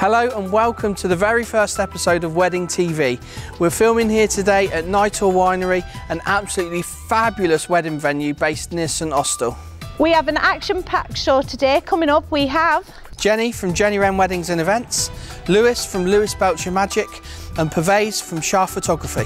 Hello and welcome to the very first episode of Wedding TV. We're filming here today at Nighthall Winery, an absolutely fabulous wedding venue based near St Austell. We have an action-packed show today. Coming up we have Jenny from Jenny Wren Weddings and Events, Lewis from Lewis Belcher Magic and Pervez from Shah Photography.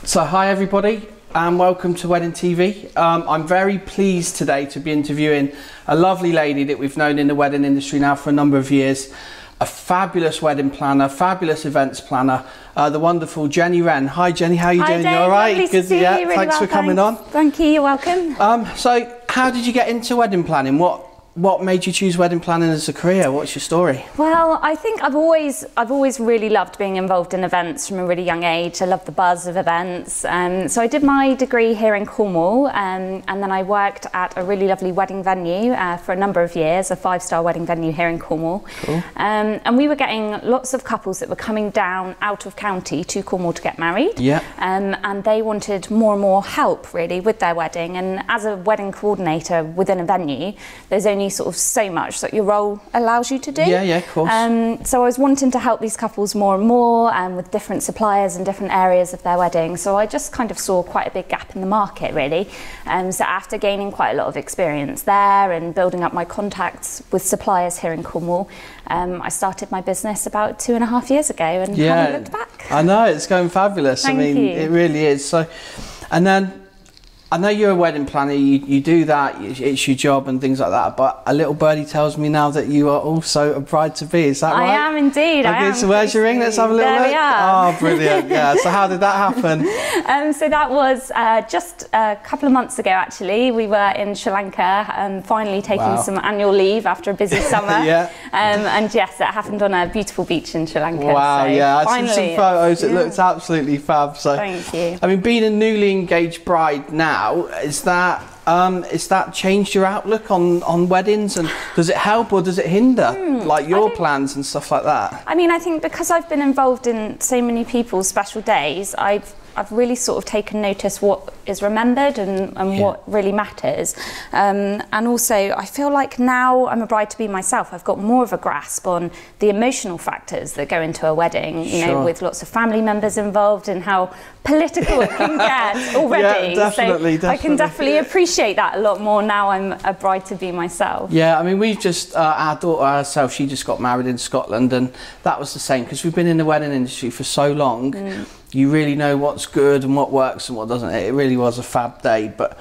So hi everybody and welcome to Wedding TV. I'm very pleased today to be interviewing a lovely lady that we've known in the wedding industry now for a number of years. A fabulous wedding planner, fabulous events planner, the wonderful Jenny Wren. Hi Jenny, how are you doing? Dave. You all right? Lovely to see you. Really thanks for coming on. Thank you, you're welcome. So how did you get into wedding planning? What made you choose wedding planning as a career? What's your story? Well, I think I've always really loved being involved in events from a really young age. I love the buzz of events. So I did my degree here in Cornwall and then I worked at a really lovely wedding venue for a number of years, a 5-star wedding venue here in Cornwall. Cool. And we were getting lots of couples that were coming down out of county to Cornwall to get married. Yeah. And they wanted more and more help really with their wedding. And as a wedding coordinator within a venue, there's only sort of so much that your role allows you to do. Yeah, of course. So I was wanting to help these couples more and more with different suppliers in different areas of their wedding. So I just kind of saw quite a big gap in the market really. So after gaining quite a lot of experience there and building up my contacts with suppliers here in Cornwall, I started my business about 2.5 years ago and haven't looked back. I know, it's going fabulous. Thank you. It really is. So, and then I know you're a wedding planner, you do that, it's your job and things like that, but a little birdie tells me now that you are also a bride-to-be, is that right? I am indeed, I am. So where's your ring? Let's have a little look. There we are. Oh, brilliant, yeah. So how did that happen? So that was just a couple of months ago actually. We were in Sri Lanka finally taking some annual leave after a busy summer. Yeah. And yes, it happened on a beautiful beach in Sri Lanka. Wow, so yeah, I've seen some photos, it looks absolutely fab. So, thank you. I mean, being a newly engaged bride now, is that changed your outlook on weddings, and does it help or does it hinder like your plans and stuff like that? I mean, I think because I've been involved in so many people's special days, I've really sort of taken notice what is remembered and what really matters. And also I feel like now I'm a bride-to-be myself, I've got more of a grasp on the emotional factors that go into a wedding, you know, with lots of family members involved and how political it can get already. Yeah, definitely. I can definitely appreciate that a lot more now I'm a bride-to-be myself. Yeah, I mean, we've just, our daughter herself, she just got married in Scotland, and that was the same, because we've been in the wedding industry for so long. You really know what's good and what works and what doesn't. It really was a fab day. But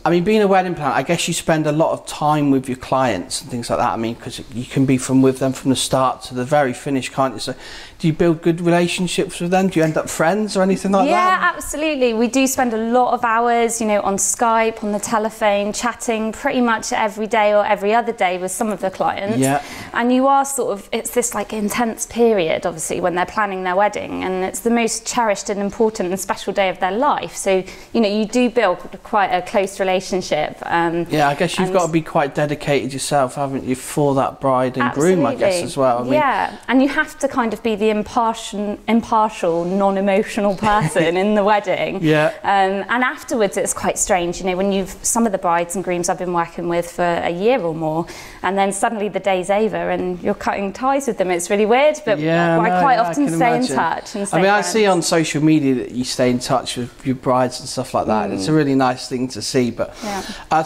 I mean, being a wedding planner, I guess you spend a lot of time with your clients and things like that. I mean, because you can be with them from the start to the very finish, can't you? So do you build good relationships with them? Do you end up friends or anything like that? Yeah, absolutely. We do spend a lot of hours, you know, on Skype, on the telephone, chatting pretty much every day or every other day with some of the clients. Yeah. And you are sort of, it's this like intense period, obviously, when they're planning their wedding, and it's the most cherished and important and special day of their life. So, you know, you do build quite a close relationship. Yeah, I guess you've got to be quite dedicated yourself, haven't you, for that bride and groom, I guess, as well. I mean, yeah, and you have to kind of be the impartial, non-emotional person in the wedding. Yeah. And afterwards, it's quite strange, you know, when some of the brides and grooms I've been working with for a year or more, and then suddenly the day's over and you're cutting ties with them. It's really weird, but I quite often stay in touch. And I see on social media that you stay in touch with your brides and stuff like that. It's a really nice thing to see. But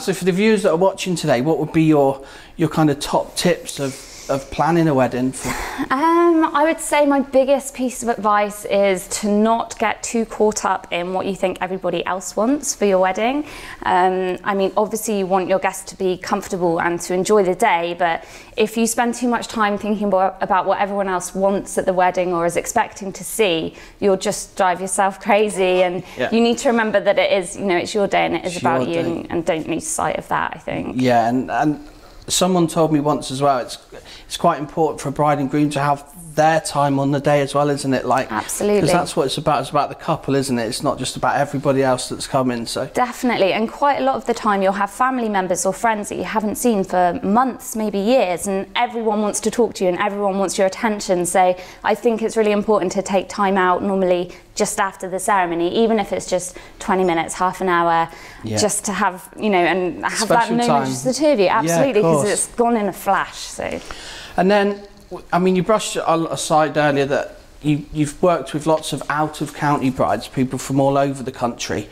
so for the viewers that are watching today, what would be your kind of top tips of planning a wedding? I would say my biggest piece of advice is to not get too caught up in what you think everybody else wants for your wedding. I mean, obviously you want your guests to be comfortable and to enjoy the day, but if you spend too much time thinking about what everyone else wants at the wedding or is expecting to see, you'll just drive yourself crazy. And you need to remember that it is, you know, it's your day and it is about you, and don't lose sight of that, I think. Yeah, and someone told me once as well, it's quite important for a bride and groom to have their time on the day as well, isn't it? Like, absolutely. Because that's what it's about. It's about the couple, isn't it? It's not just about everybody else that's coming. So definitely. And quite a lot of the time you'll have family members or friends that you haven't seen for months, maybe years, and everyone wants to talk to you and everyone wants your attention. So I think it's really important to take time out, normally just after the ceremony, even if it's just 20 minutes, half an hour, just to have, you know, and have that moment, just the two of you. Absolutely, because it's gone in a flash. So, and then, I mean, you brushed aside earlier that you've worked with lots of out-of-county brides, people from all over the country.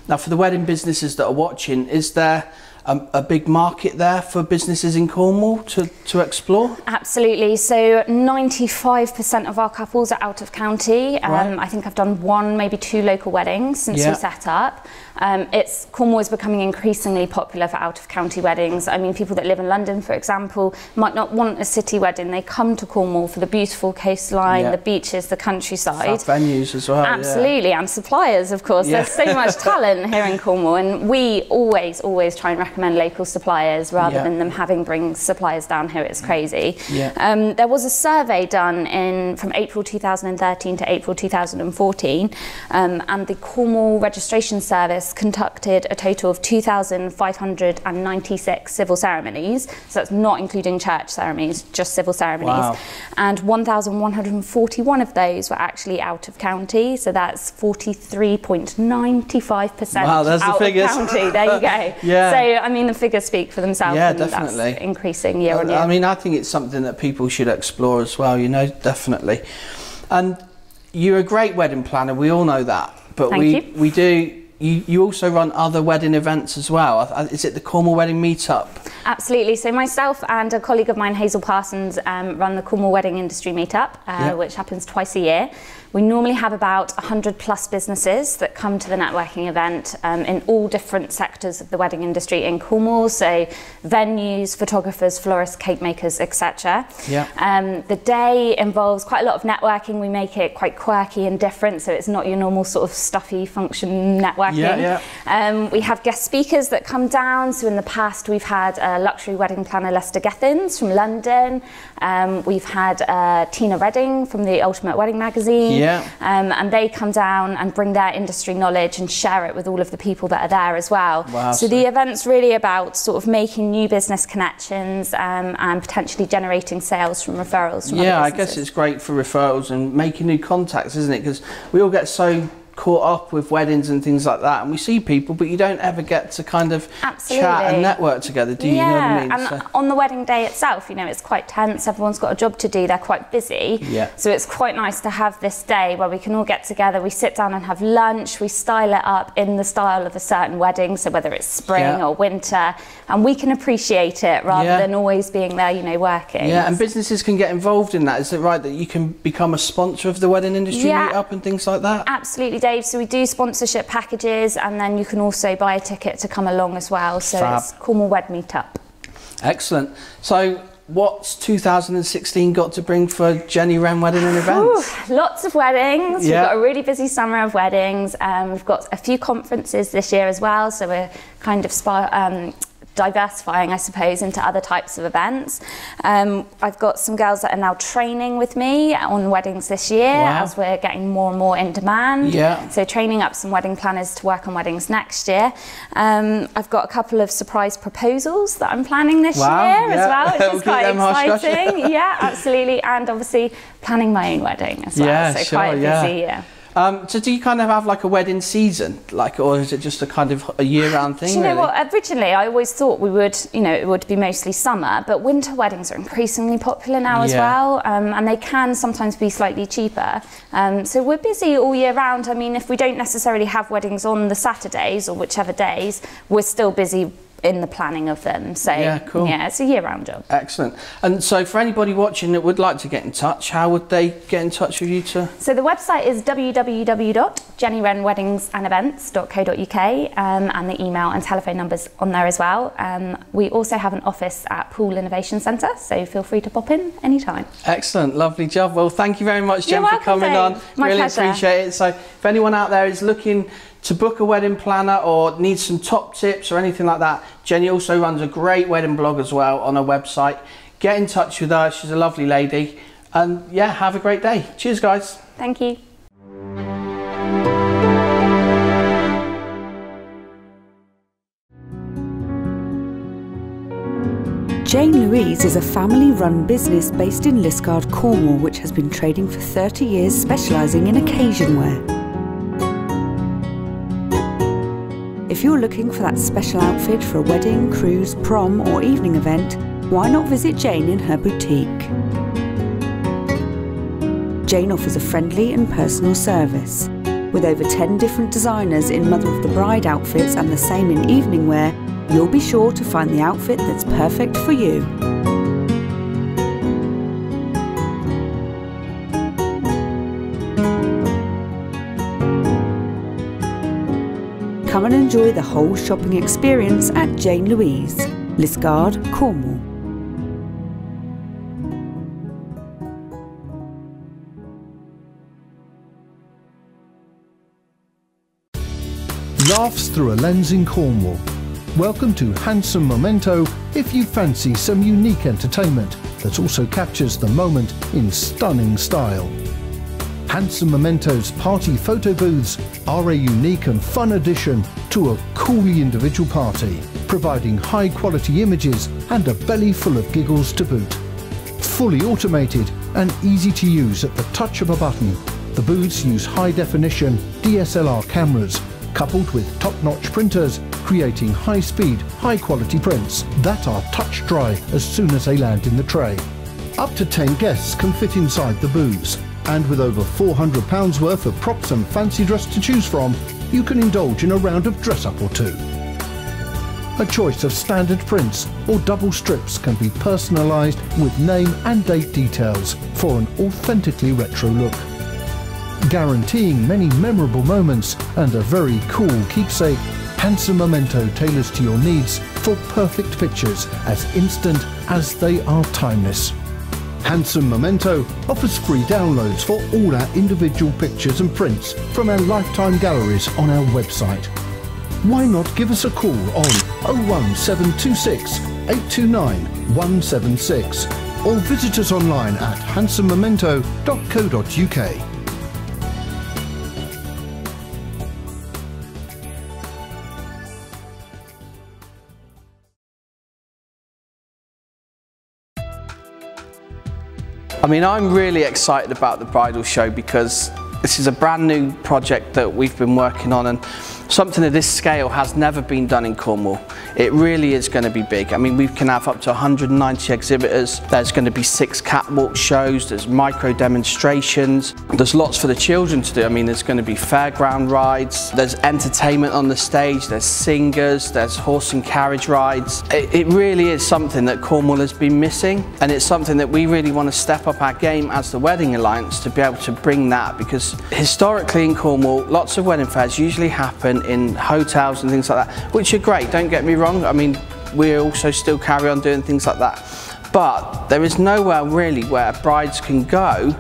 Now, for the wedding businesses that are watching, is there a big market there for businesses in Cornwall to explore? Absolutely. So 95% of our couples are out of county. Right. I think I've done 1, maybe 2 local weddings since we set up. Cornwall is becoming increasingly popular for out-of-county weddings. I mean, people that live in London, for example, might not want a city wedding. They come to Cornwall for the beautiful coastline, the beaches, the countryside. Fab venues as well. Absolutely, and suppliers, of course. There's so much talent here in Cornwall, and we always try and recommend local suppliers rather than them bring suppliers down here. It's crazy. There was a survey done from April 2013 to April 2014, and the Cornwall Registration Service conducted a total of 2,596 civil ceremonies. So that's not including church ceremonies, just civil ceremonies. Wow. And 1,141 of those were actually out of county. So that's 43.95% out of county. There you go. So, I mean, the figures speak for themselves. Yeah, definitely. That's increasing year on year. I mean, I think it's something that people should explore as well, you know, definitely. And you're a great wedding planner, we all know that. But we do. You also run other wedding events as well. Is it the Cornwall Wedding Meetup? Absolutely. So myself and a colleague of mine, Hazel Parsons, run the Cornwall Wedding Industry Meetup, which happens twice a year. We normally have about 100 plus businesses that come to the networking event in all different sectors of the wedding industry in Cornwall, so venues, photographers, florists, cake makers, etc. The day involves quite a lot of networking. We make it quite quirky and different, so it's not your normal sort of stuffy function networking. We have guest speakers that come down, so in the past we've had luxury wedding planner Lester Gethins from London. We've had Tina Redding from the Ultimate Wedding magazine. And they come down and bring their industry knowledge and share it with all of the people that are there as well. So the event's really about sort of making new business connections and potentially generating sales from referrals from other businesses. I guess it's great for referrals and making new contacts, isn't it? Because we all get so caught up with weddings and things like that, and we see people, but you don't ever get to kind of chat and network together, do you? You know what I mean? And on the wedding day itself, you know, it's quite tense, everyone's got a job to do, they're quite busy, so it's quite nice to have this day where we can all get together, we sit down and have lunch, we style it up in the style of a certain wedding, so whether it's spring or winter, and we can appreciate it rather than always being there, you know, working. And businesses can get involved in that. Is it right that you can become a sponsor of the wedding industry meetup and things like that? Absolutely, Dave. So we do sponsorship packages, and then you can also buy a ticket to come along as well. So it's Cornwall Wed Meetup. Excellent. So what's 2016 got to bring for Jenny Wren Wedding and Events? Lots of weddings. We've got a really busy summer of weddings. We've got a few conferences this year as well. So we're kind of diversifying, I suppose, into other types of events. I've got some girls that are now training with me on weddings this year as we're getting more and more in demand. So training up some wedding planners to work on weddings next year. I've got a couple of surprise proposals that I'm planning this year as well, which is quite exciting. Absolutely. And obviously planning my own wedding as well. So quite a busy year. So do you kind of have like a wedding season, like, or is it just a kind of a year-round thing? Do you know what? Originally, I always thought we would, you know, it would be mostly summer, but winter weddings are increasingly popular now as well, and they can sometimes be slightly cheaper. So we're busy all year round. I mean, if we don't necessarily have weddings on the Saturdays or whichever days, we're still busy in the planning of them. So it's a year-round job. Excellent. And so for anybody watching that would like to get in touch, how would they get in touch with you to? So the website is www.jennywrenweddingsandevents.co.uk, and the email and telephone numbers on there as well. We also have an office at Poole Innovation Centre, so feel free to pop in anytime. Excellent, lovely job. Well, thank you very much, Jen, for coming on. My pleasure. Appreciate it. So if anyone out there is looking to book a wedding planner or need some top tips or anything like that, Jenny also runs a great wedding blog as well on her website. Get in touch with her, she's a lovely lady. And yeah, have a great day. Cheers, guys. Thank you. Jane Louise is a family-run business based in Liskeard, Cornwall, which has been trading for 30 years, specialising in occasion wear. If you're looking for that special outfit for a wedding, cruise, prom or evening event, why not visit Jane in her boutique? Jane offers a friendly and personal service. With over 10 different designers in mother of the bride outfits and the same in evening wear, you'll be sure to find the outfit that's perfect for you. Come and enjoy the whole shopping experience at Jane Louise, Liskeard, Cornwall. Laughs through a lens in Cornwall. Welcome to Handsome Memento if you fancy some unique entertainment that also captures the moment in stunning style. Handsome Memento's party photo booths are a unique and fun addition to a coolly individual party, providing high quality images and a belly full of giggles to boot. Fully automated and easy to use at the touch of a button, the booths use high definition DSLR cameras coupled with top-notch printers, creating high-speed, high-quality prints that are touch-dry as soon as they land in the tray. Up to 10 guests can fit inside the booths, and with over £400 worth of props and fancy dress to choose from, you can indulge in a round of dress-up or two. A choice of standard prints or double strips can be personalised with name and date details for an authentically retro look. Guaranteeing many memorable moments and a very cool keepsake, Handsome Memento tailors to your needs for perfect pictures as instant as they are timeless. Handsome Memento offers free downloads for all our individual pictures and prints from our lifetime galleries on our website. Why not give us a call on 01726 829 176 or visit us online at handsomememento.co.uk. I mean, I'm really excited about the bridal show because this is a brand new project that we've been working on, and something of this scale has never been done in Cornwall. It really is going to be big. I mean, we can have up to 190 exhibitors. There's going to be 6 catwalk shows, there's micro demonstrations, there's lots for the children to do. I mean, there's going to be fairground rides, there's entertainment on the stage, there's singers, there's horse and carriage rides. It really is something that Cornwall has been missing, and it's something that we really want to step up our game as the Wedding Alliance to be able to bring that, because historically in Cornwall, lots of wedding fairs usually happen in hotels and things like that, which are great, don't get me wrong. I mean, we also still carry on doing things like that, but there is nowhere really where brides can go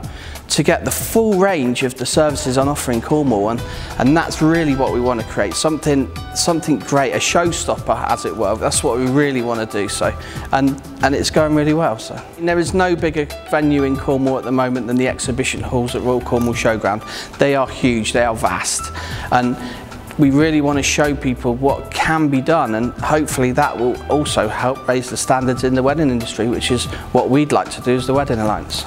to get the full range of the services on offer in Cornwall, and that's really what we want to create, something great, a showstopper as it were. That's what we really want to do. So, and it's going really well. So there is no bigger venue in Cornwall at the moment than the exhibition halls at Royal Cornwall Showground. They are huge, they are vast, and we really want to show people what can be done, and hopefully that will also help raise the standards in the wedding industry, which is what we'd like to do as the Wedding Alliance.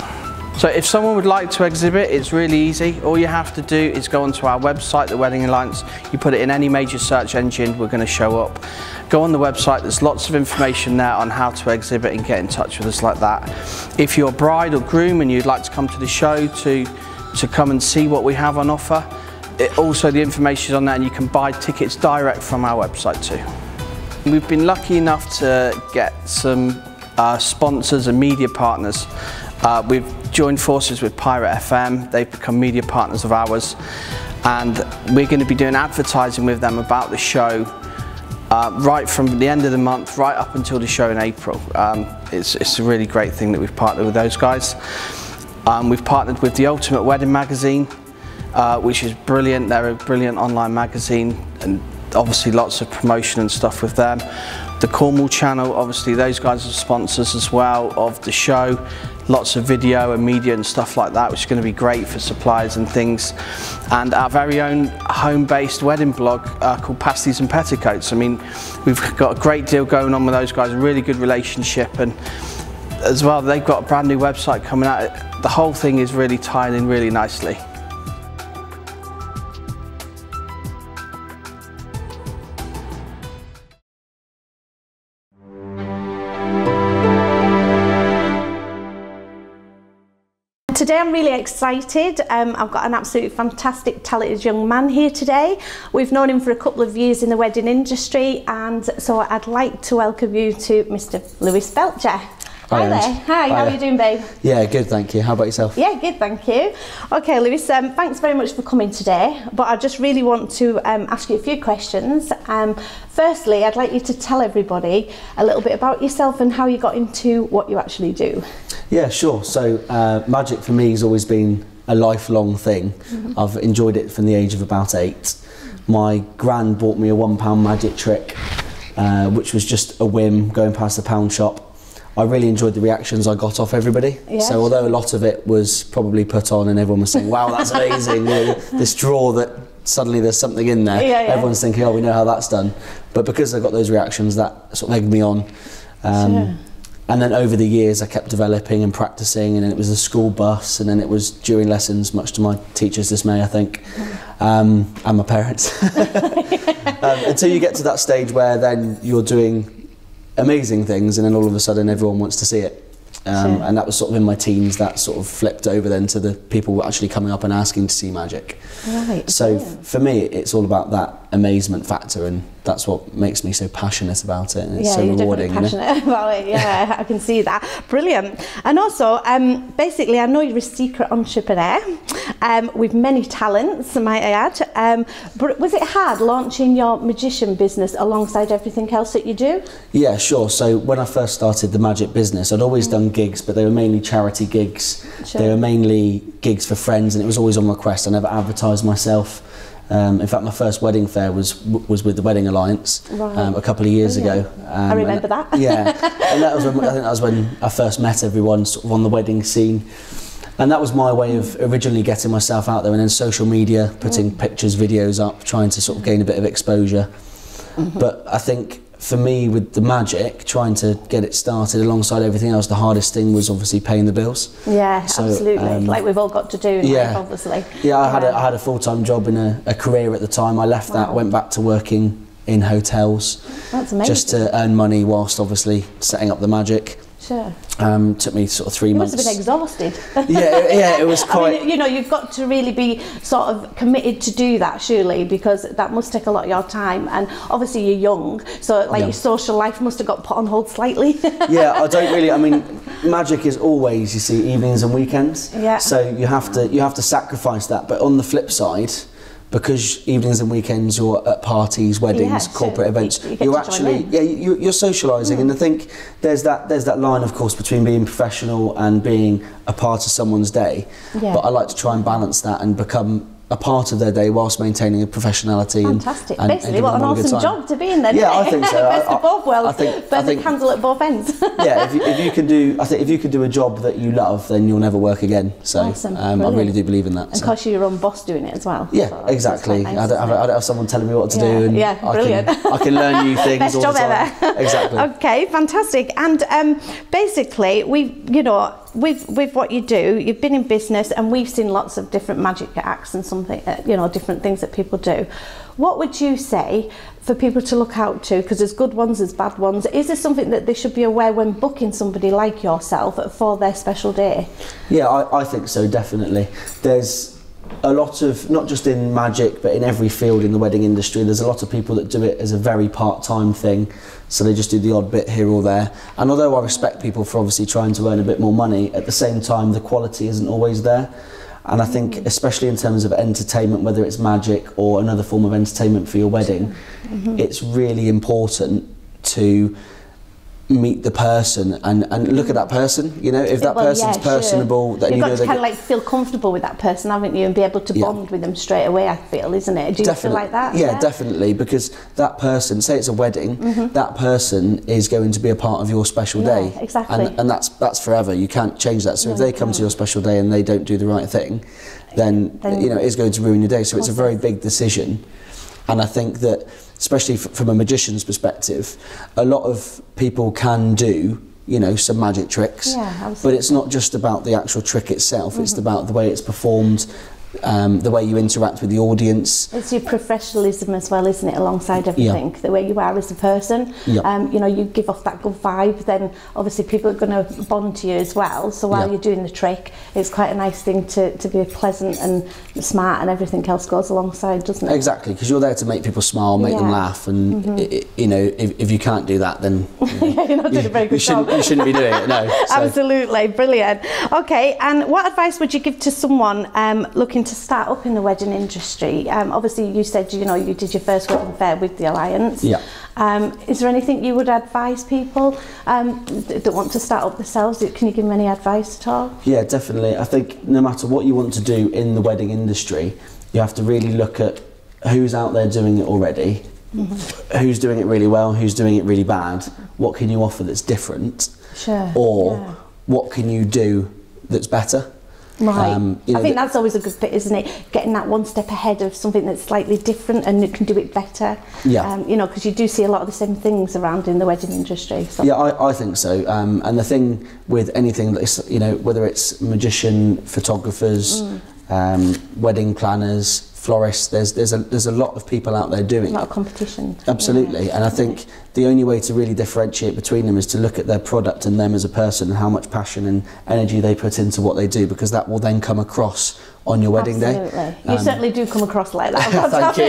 So if someone would like to exhibit, it's really easy. All you have to do is go onto our website, the Wedding Alliance. You put it in any major search engine, we're going to show up. Go on the website, there's lots of information there on how to exhibit and get in touch with us like that. If you're a bride or groom and you'd like to come to the show to come and see what we have on offer, also the information is on there, and you can buy tickets direct from our website too. We've been lucky enough to get some sponsors and media partners. We've joined forces with Pirate FM, they've become media partners of ours, and we're going to be doing advertising with them about the show right from the end of the month right up until the show in April. It's a really great thing that we've partnered with those guys. We've partnered with the Ultimate Wedding magazine, which is brilliant. They're a brilliant online magazine, and obviously lots of promotion and stuff with them. The Cornwall channel, obviously those guys are sponsors as well of the show. lots of video and media and stuff like that, which is going to be great for suppliers and things. And our very own home-based wedding blog called Pasties and Petticoats. I mean, we've got a great deal going on with those guys, a really good relationship, and as well, they've got a brand new website coming out. The whole thing is really tying in really nicely. Today I'm really excited. I've got an absolutely fantastic, talented young man here today. We've known him for a couple of years in the wedding industry, and so I'd like to welcome you to Mr. Lewis Belcher. Hi there. Hi, how are you doing, babe? Yeah, good, thank you. How about yourself? Yeah, good, thank you. Okay, Lewis, thanks very much for coming today, but I just really want to ask you a few questions. Firstly, I'd like you to tell everybody a little bit about yourself and how you got into what you actually do. Yeah, sure. So magic for me has always been a lifelong thing. I've enjoyed it from the age of about 8. My gran bought me a £1 magic trick, which was just a whim going past the pound shop. I really enjoyed the reactions I got off everybody. Yeah, so although a lot of it was probably put on and everyone was saying, wow, that's amazing, you know, this drawer that suddenly there's something in there, everyone's thinking, oh, we know how that's done. But because I got those reactions, that sort of egged me on. And then over the years I kept developing and practicing, and then it was the school bus, and then it was during lessons, much to my teacher's dismay, I think, and my parents. Until you get to that stage where then you're doing amazing things, and then all of a sudden everyone wants to see it. And that was sort of in my teens, that sort of flipped over then to the people actually coming up and asking to see magic. Right. So for me, it's all about that amazement factor, and that's what makes me so passionate about it, and it's so rewarding. Yeah, you're definitely passionate about it. Yeah, I can see that. Brilliant. And also, basically, I know you're a secret entrepreneur with many talents, might I add. But was it hard launching your magician business alongside everything else that you do? Yeah, sure. So when I first started the magic business, I'd always done gigs, but they were mainly charity gigs. They were mainly gigs for friends, and it was always on request. I never advertised myself. In fact, my first wedding fair was with the Wedding Alliance a couple of years ago. I remember that. Yeah, and that was when, I think that was when I first met everyone sort of on the wedding scene. And that was my way of originally getting myself out there, and then social media, putting pictures, videos up, trying to sort of gain a bit of exposure. But I think for me, with the magic, trying to get it started alongside everything else, the hardest thing was obviously paying the bills. Yeah, so, absolutely. Like we've all got to do in life, obviously. Yeah, I had a full-time job in a career at the time. I left that, went back to working in hotels. That's amazing. Just to earn money whilst obviously setting up the magic. Sure. Took me sort of 3 months. You must have been exhausted. yeah, it was quite... I mean, you know, you've got to really be sort of committed to do that, surely, because that must take a lot of your time, and obviously you're young, so like your social life must have got put on hold slightly. Yeah, I don't really, I mean, magic is always, you see, evenings and weekends. Yeah. So you have to sacrifice that, but on the flip side, because evenings and weekends you're at parties, weddings, corporate events, you're actually you're socialising, and I think there's that line, of course, between being professional and being a part of someone's day. But I like to try and balance that and become a part of their day whilst maintaining a professionality. Fantastic. And basically, what an awesome job to be in then. Yeah, I think so. Best of both worlds. Burn the candle at both ends. Yeah, if you can do, I think if you can do a job that you love, then you'll never work again. So awesome. I really do believe in that. And of course, you're your own boss doing it as well. Yeah, so exactly. Nice, I don't have someone telling me what to do, and brilliant. I can learn new things. Best all job the time. Ever. Exactly. Okay, fantastic. And basically, with what you do, you've been in business, and we've seen lots of different magic acts and something, different things that people do. What would you say for people to look out to? Because there's good ones, there's bad ones. Is there something that they should be aware when booking somebody like yourself for their special day? Yeah, I think so, definitely. There's a lot of, not just in magic, but in every field in the wedding industry, there's a lot of people that do it as a very part-time thing. So they just do the odd bit here or there. And although I respect people for obviously trying to earn a bit more money, at the same time, the quality isn't always there. And I think, especially in terms of entertainment, whether it's magic or another form of entertainment for your wedding, it's really important to meet the person and look at that person, you know, if that person's personable, sure. then you've you know got to kind of like feel comfortable with that person, haven't you, and be able to bond with them straight away, I feel, isn't it? Do you feel like that? Yeah, definitely, because that person, say it's a wedding, that person is going to be a part of your special day. Exactly. And that's forever. You can't change that. So if they come to your special day and they don't do the right thing, then you know, it's going to ruin your day. So it's a very big decision. And I think that, especially from a magician's perspective, a lot of people can do, you know, some magic tricks, but it's not just about the actual trick itself, it's about the way it's performed, the way you interact with the audience. It's your professionalism as well, isn't it, alongside everything, the way you are as a person. You know, you give off that good vibe, then obviously people are going to bond to you as well. So while you're doing the trick, it's quite a nice thing to be pleasant and smart, and everything else goes alongside, doesn't it? Exactly, because you're there to make people smile, make them laugh, and you know, if you can't do that, then you're not doing a very good job. You shouldn't be doing it, no. So. Absolutely, brilliant. Okay, and what advice would you give to someone looking to start up in the wedding industry? Obviously you said, you know, you did your first wedding fair with the Alliance. Is there anything you would advise people that want to start up themselves? Can you give them any advice at all? Yeah, definitely. I think no matter what you want to do in the wedding industry, you have to really look at who's out there doing it already, who's doing it really well, who's doing it really bad, what can you offer that's different, or what can you do that's better. Right. You know, I think that's always a good bit, isn't it? Getting that one step ahead of something that's slightly different and you can do it better. You know, because you do see a lot of the same things around in the wedding industry. So. Yeah, I think so. And the thing with anything that is, you know, whether it's magician, photographers, wedding planners, florists, there's a lot of people out there doing it. A lot of competition. Absolutely. And I think the only way to really differentiate between them is to look at their product and them as a person and how much passion and energy they put into what they do, because that will then come across on your wedding day. Absolutely. You certainly do come across like that. Thank you.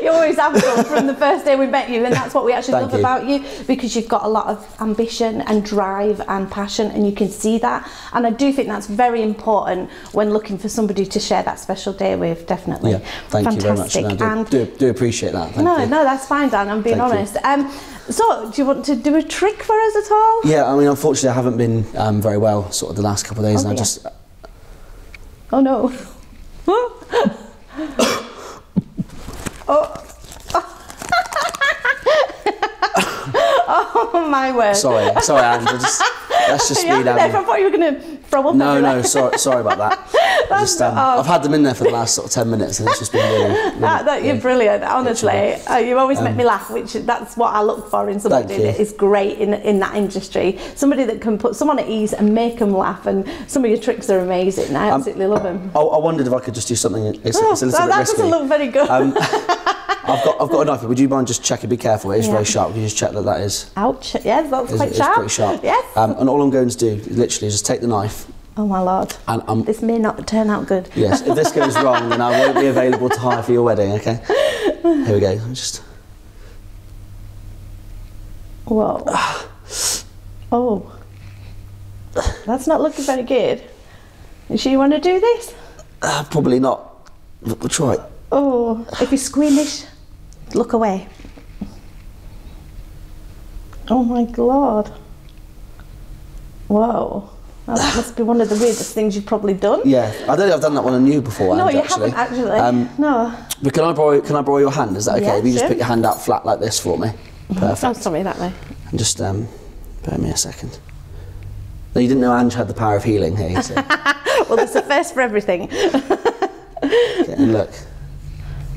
You always have done from the first day we met you, and that's what we actually love about you, because you've got a lot of ambition and drive and passion, and you can see that. And I do think that's very important when looking for somebody to share that special day with, definitely. Yeah, thank you very much. I do appreciate that. Thank you. No, that's fine, Dan, I'm being honest. So, do you want to do a trick for us at all? Yeah, I mean, unfortunately I haven't been very well sort of the last couple of days, and I just... Oh no. Oh my word. Sorry, Ange. Let's just speed down. I thought you were going to throw up. No, sorry about that. I've had them in there for the last sort of 10 minutes, and it's just been really you're brilliant, honestly. You always make me laugh, that's what I look for in somebody that is great in that industry. Somebody that can put someone at ease and make them laugh, and some of your tricks are amazing. I absolutely love them. I wondered if I could just do something. It's a little bit risky. That doesn't look very good. I've got a knife. Would you mind just checking? Be careful. It is very sharp. Can you just check that is? Ouch! Yes, that's quite sharp. It's pretty sharp. Yes. And all I'm going to do is literally just take the knife. Oh my lord! And this may not turn out good. Yes. If this goes wrong, then I won't be available to hire for your wedding. Okay. Here we go. Whoa. Oh. That's not looking very good. You sure you want to do this? Probably not. We'll try it. Oh, if you're squeamish, look away. Oh my god. Whoa. That must be one of the weirdest things you've probably done. Yeah, I don't think I've done that one on you before. No, you haven't actually. No. But can I borrow your hand? Is that okay? Yeah, If you just put your hand out flat like this for me. Perfect. Oh, sorry, that way. And just bear me a second. No, you didn't know Ange had the power of healing here, you see. Well, there's a first for everything. Okay, and look.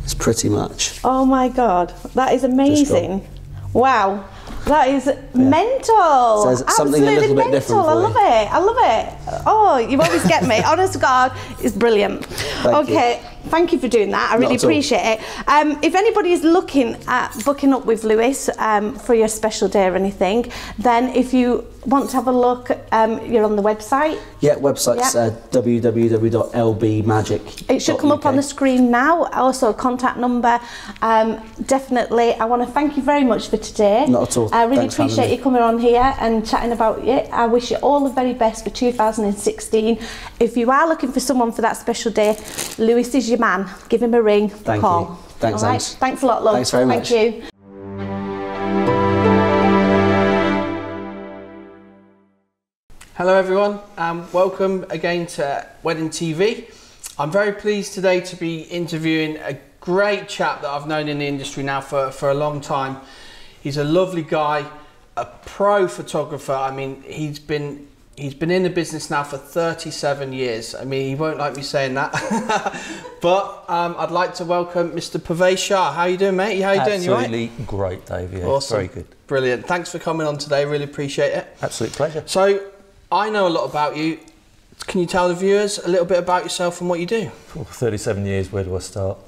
It's pretty much. Oh my god, that is amazing. Wow, that is mental. So there's something a little bit different for you. I love it. Oh, you always get me. Honest to God, it's brilliant. Thank you for doing that. I really appreciate it. If anybody is looking at booking up with Lewis for your special day or anything, then if you want to have a look, you're on the website. Yeah, website's www.lbmagic.uk. It should come up on the screen now. Also, contact number. Definitely. I want to thank you very much for today. Not at all. I really appreciate you coming on here and chatting about it. I wish you all the very best for 2016. If you are looking for someone for that special day, Lewis is your man. Give him a ring, Thank call. you. Thanks, all right. Thanks a lot, love. Thanks very much. Thank you. Hello everyone, welcome again to Wedding TV. I'm very pleased today to be interviewing a great chap that I've known in the industry now for a long time. He's a lovely guy, a pro photographer. I mean, he's been in the business now for 37 years. I mean, he won't like me saying that. But I'd like to welcome Mr. Pervez Shah. How you doing, mate? How you doing? You right? Absolutely great, Dave. Yeah, awesome. Very good. Brilliant. Thanks for coming on today. Really appreciate it. Absolute pleasure. So, I know a lot about you. Can you tell the viewers a little bit about yourself and what you do? Oh, 37 years, where do I start?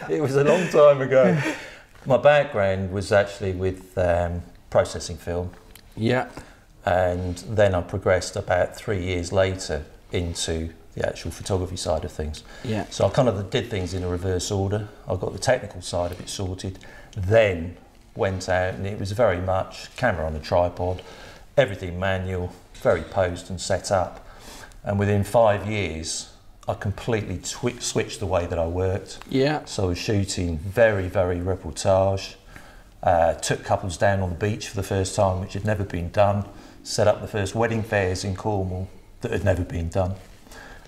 It was a long time ago. My background was actually with processing film. Yeah. And then I progressed about 3 years later into the actual photography side of things. Yeah. So I kind of did things in a reverse order. I got the technical side of it sorted, then went out, and it was very much camera on a tripod, everything manual, very posed and set up. And within 5 years, I completely switched the way that I worked. Yeah. So I was shooting very, very reportage, took couples down on the beach for the first time, which had never been done, set up the first wedding fairs in Cornwall that had never been done,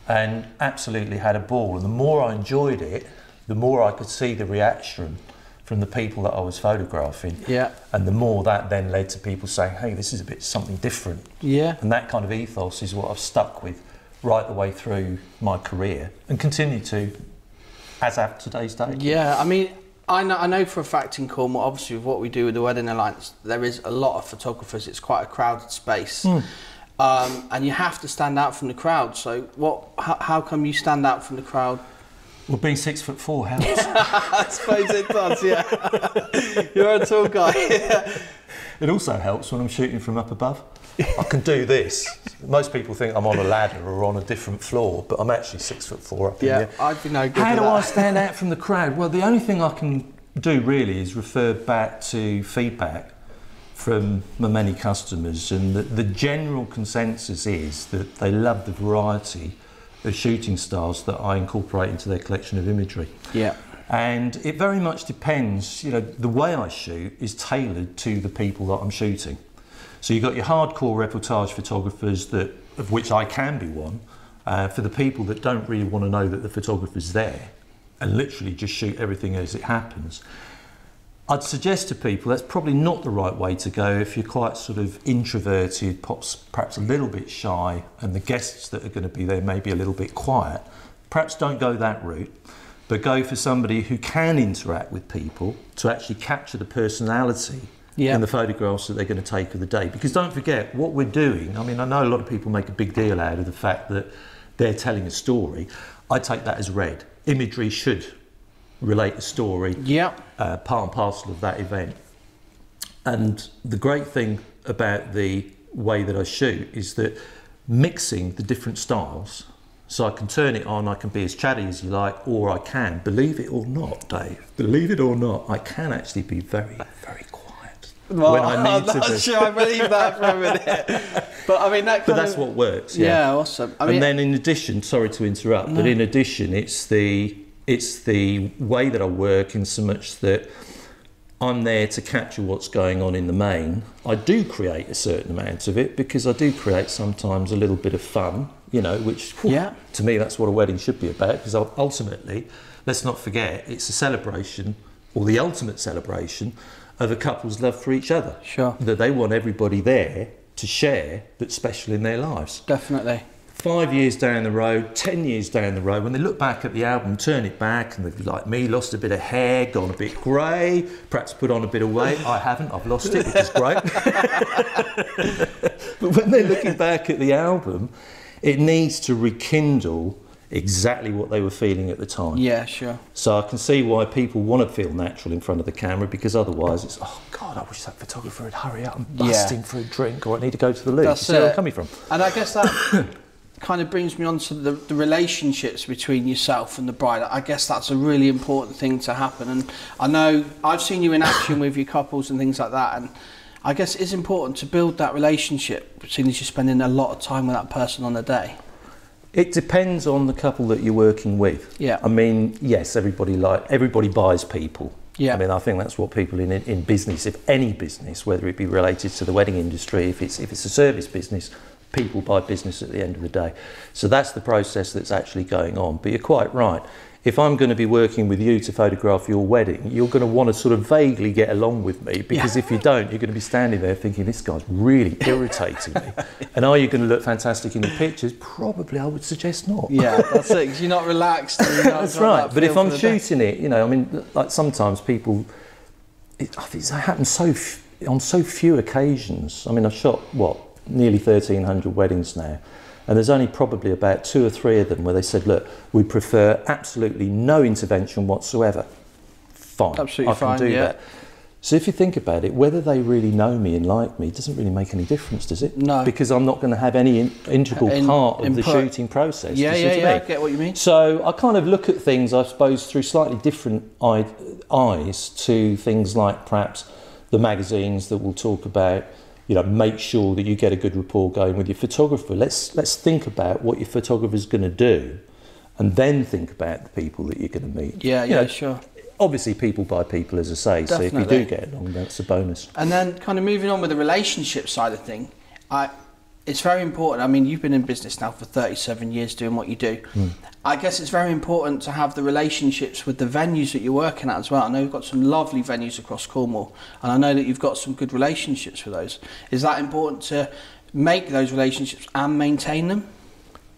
and absolutely had a ball. And the more I enjoyed it, the more I could see the reaction from the people that I was photographing. Yeah. And the more that then led to people saying, hey, this is a bit something different. Yeah. And that kind of ethos is what I've stuck with right the way through my career and continue to, as at today's date. Yeah, I mean, I know for a fact in Cornwall, obviously with what we do with the Wedding Alliance, there is a lot of photographers. It's quite a crowded space. And you have to stand out from the crowd. So how come you stand out from the crowd? Well, being 6'4" helps. I suppose it does, yeah. You're a tall guy. It also helps when I'm shooting from up above. I can do this. Most people think I'm on a ladder or on a different floor, but I'm actually 6'4" up in Yeah, here. I'd be no good How at do that. I stand out from the crowd? Well, the only thing I can do really is refer back to feedback from my many customers, and the general consensus is that they love the variety of shooting styles that I incorporate into their collection of imagery. Yeah. And it very much depends, you know, the way I shoot is tailored to the people that I'm shooting. So you've got your hardcore reportage photographers, of which I can be one, for the people that don't really want to know that the photographer's there and literally just shoot everything as it happens. I'd suggest to people that's probably not the right way to go if you're quite sort of introverted, perhaps a little bit shy, and the guests that are going to be there may be a little bit quiet. Perhaps don't go that route, but go for somebody who can interact with people to actually capture the personality in the photographs that they're going to take of the day. Because don't forget, what we're doing, I mean, I know a lot of people make a big deal out of the fact that they're telling a story. I take that as read. Imagery should relate a story, part and parcel of that event. And the great thing about the way that I shoot is that mixing the different styles, so I can turn it on, I can be as chatty as you like, or I can, believe it or not, Dave, believe it or not, I can actually be very, very quiet when I need to be. I'm not sure I believe that for a minute. But I mean, that's what works. Yeah, awesome. I mean, and then in addition, sorry to interrupt, but in addition, it's the way that I work in so much that I'm there to capture what's going on in the main. I do create a certain amount of it because I do create sometimes a little bit of fun, you know, which to me, that's what a wedding should be about, because ultimately, let's not forget, it's a celebration, or the ultimate celebration, of a couple's love for each other. Sure. That they want everybody there to share that's special in their lives. Definitely. 5 years down the road, 10 years down the road, when they look back at the album, turn it back, and they've, like me, lost a bit of hair, gone a bit grey, perhaps put on a bit of weight. I haven't, I've lost it, which is great. But when they're looking back at the album, it needs to rekindle exactly what they were feeling at the time. Yeah, sure. So I can see why people want to feel natural in front of the camera, because otherwise it's, oh God, I wish that photographer would hurry up, I'm busting for a drink, or I need to go to the loo. You see where I'm coming from? And I guess that kind of brings me on to the relationships between yourself and the bride. I guess that's a really important thing to happen. And I know I've seen you in action with your couples and things like that. And I guess it's important to build that relationship, seeing as you're spending a lot of time with that person on a day. It depends on the couple that you're working with. Yeah. I mean, yes, everybody buys people. Yeah. I mean, I think that's what people in business, if any business, whether it be related to the wedding industry, if it's a service business, people buy business at the end of the day. So that's the process that's actually going on. But you're quite right. If I'm going to be working with you to photograph your wedding, you're going to want to sort of vaguely get along with me, because if you don't, you're going to be standing there thinking, this guy's really irritating me. And are you going to look fantastic in the pictures? Probably, I would suggest not. Yeah, that's it, 'cause you're not relaxed. And you're not That's got right. that But if feel I'm for the day. shooting it, you know, I mean, like sometimes people, I think it happens on so few occasions. I mean, I've shot, nearly 1,300 weddings now. And there's only probably about 2 or 3 of them where they said, look, we prefer absolutely no intervention whatsoever. Fine, Absolutely I can fine, do yeah. that. So if you think about it, whether they really know me and like me doesn't really make any difference, does it? No. Because I'm not going to have any integral part of the input. shooting process. Yeah, Do you see yeah, what I yeah, mean? I get what you mean. So I kind of look at things, I suppose, through slightly different eyes to things like perhaps the magazines that will talk about, you know, make sure that you get a good rapport going with your photographer. Let's think about what your photographer's going to do, and then think about the people that you're going to meet. Yeah, You yeah, know, sure. Obviously, people by people, as I say. So if you Definitely. do get along, that's a bonus. And then kind of moving on with the relationship side of thing, it's very important. I mean, you've been in business now for 37 years doing what you do. I guess it's very important to have the relationships with the venues that you're working at as well. I know you've got some lovely venues across Cornwall, and I know that you've got some good relationships with those. Is that important to make those relationships and maintain them?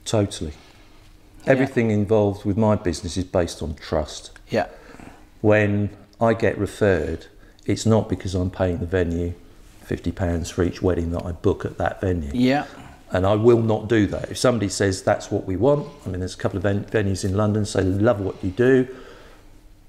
Totally. Everything involved with my business is based on trust. Yeah. When I get referred, it's not because I'm paying the venue £50 for each wedding that I book at that venue. Yeah. And I will not do that. If somebody says that's what we want, I mean, there's a couple of venues in London say, love what you do,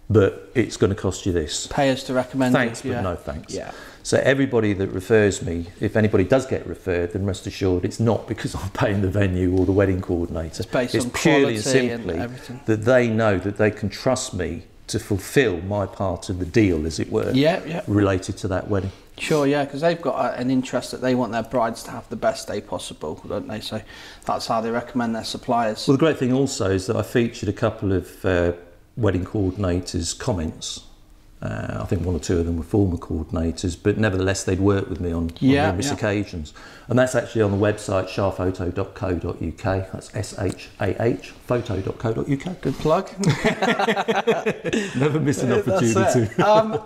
but it's going to cost you this. Pay us to recommend Thanks, you. but Yeah. no thanks. Yeah. So everybody that refers me, if anybody does get referred, then rest assured it's not because I'm paying the venue or the wedding coordinator. It's based on purely and quality and simply everything. that they know that they can trust me to fulfil my part of the deal, as it were, Yeah. related to that wedding. Sure, yeah, because they've got an interest that they want their brides to have the best day possible, don't they? So that's how they recommend their suppliers. Well, the great thing also is that I featured a couple of wedding coordinators' comments. I think 1 or 2 of them were former coordinators, but nevertheless they'd worked with me on numerous occasions. And that's actually on the website shahphoto.co.uk. That's SHAH photo.co.uk. Good plug. Never miss an opportunity.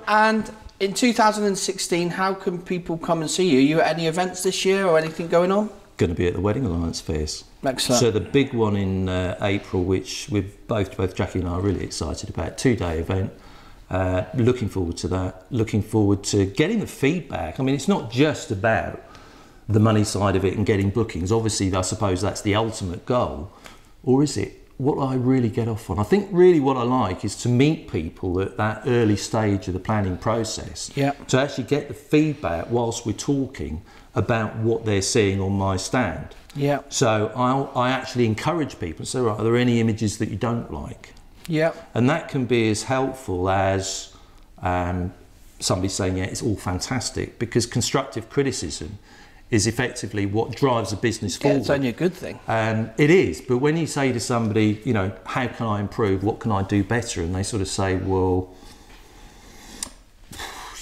And in 2016, how can people come and see you? Are you at any events this year or anything going on? Going to be at the Wedding Alliance fairs. Excellent. So the big one in April, which we're both Jackie and I are really excited about, 2-day event. Looking forward to that. Looking forward to getting the feedback. I mean, it's not just about the money side of it and getting bookings. Obviously, I suppose that's the ultimate goal. Or is it what I really get off on? I think really what I like is to meet people at that early stage of the planning process. Yeah. To actually get the feedback whilst we're talking about what they're seeing on my stand. Yeah. So I actually encourage people to say, right, are there any images that you don't like? Yeah. And that can be as helpful as somebody saying, yeah, it's all fantastic, because constructive criticism is effectively what drives a business forward. It's only a good thing. It is, but when you say to somebody, you know, how can I improve? What can I do better? And they sort of say, well,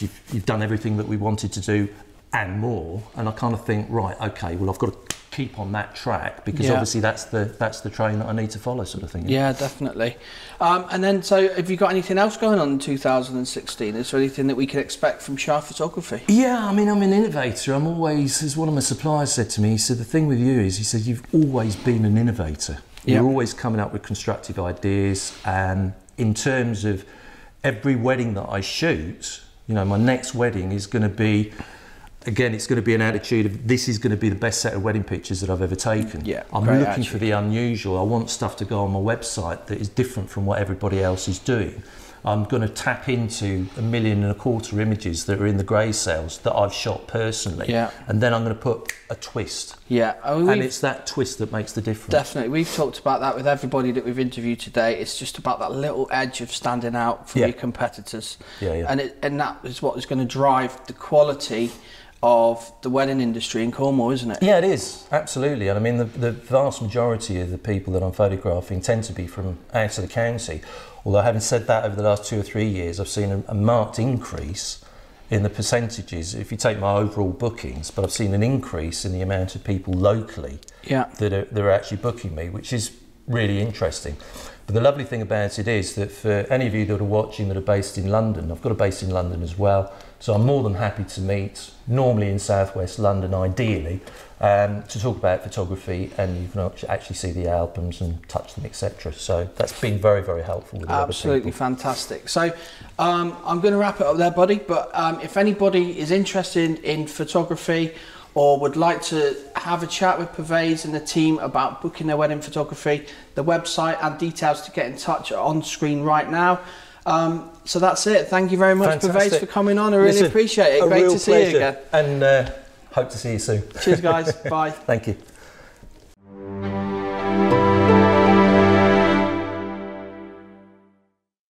you've done everything that we wanted to do and more. And I kind of think, right, okay, well, I've got to keep on that track, because obviously that's the train that I need to follow, sort of thing. Yeah, definitely. And then, so have you got anything else going on in 2016? Is there anything that we can expect from Shah Photography? Yeah, I mean, I'm an innovator. I'm always, as one of my suppliers said to me, he said, the thing with you is, he said, you've always been an innovator. Yeah. You're always coming up with constructive ideas. And in terms of every wedding that I shoot, you know, my next wedding is going to be, again, it's going to be an attitude of, this is going to be the best set of wedding pictures that I've ever taken. Yeah, I'm great looking attitude. for the unusual. I want stuff to go on my website that is different from what everybody else is doing. I'm going to tap into 1.25 million images that are in the grey cells that I've shot personally. Yeah. And then I'm going to put a twist. Yeah. And it's that twist that makes the difference. Definitely. We've talked about that with everybody that we've interviewed today. It's just about that little edge of standing out from Yeah. your competitors. Yeah. And that is what is going to drive the quality of the wedding industry in Cornwall, isn't it? Yeah, it is, absolutely. And I mean, the vast majority of the people that I'm photographing tend to be from out of the county, Although having said that, over the last 2 or 3 years, I've seen a marked increase in the percentages, if you take my overall bookings, but I've seen an increase in the amount of people locally that are actually booking me, which is really interesting. But the lovely thing about it is that for any of you that are watching that are based in London, I've got a base in London as well, so I'm more than happy to meet, normally in southwest London ideally, to talk about photography, and you can actually see the albums and touch them, etc. So that's been very, very helpful with absolutely fantastic. So I'm going to wrap it up there, buddy, but if anybody is interested in photography or would like to have a chat with Pervez and the team about booking their wedding photography, the website and details to get in touch are on screen right now. So that's it. Thank you very much, Pervez, for coming on. I really appreciate it. Great to see you again. And hope to see you soon. Cheers, guys. Bye. Thank you.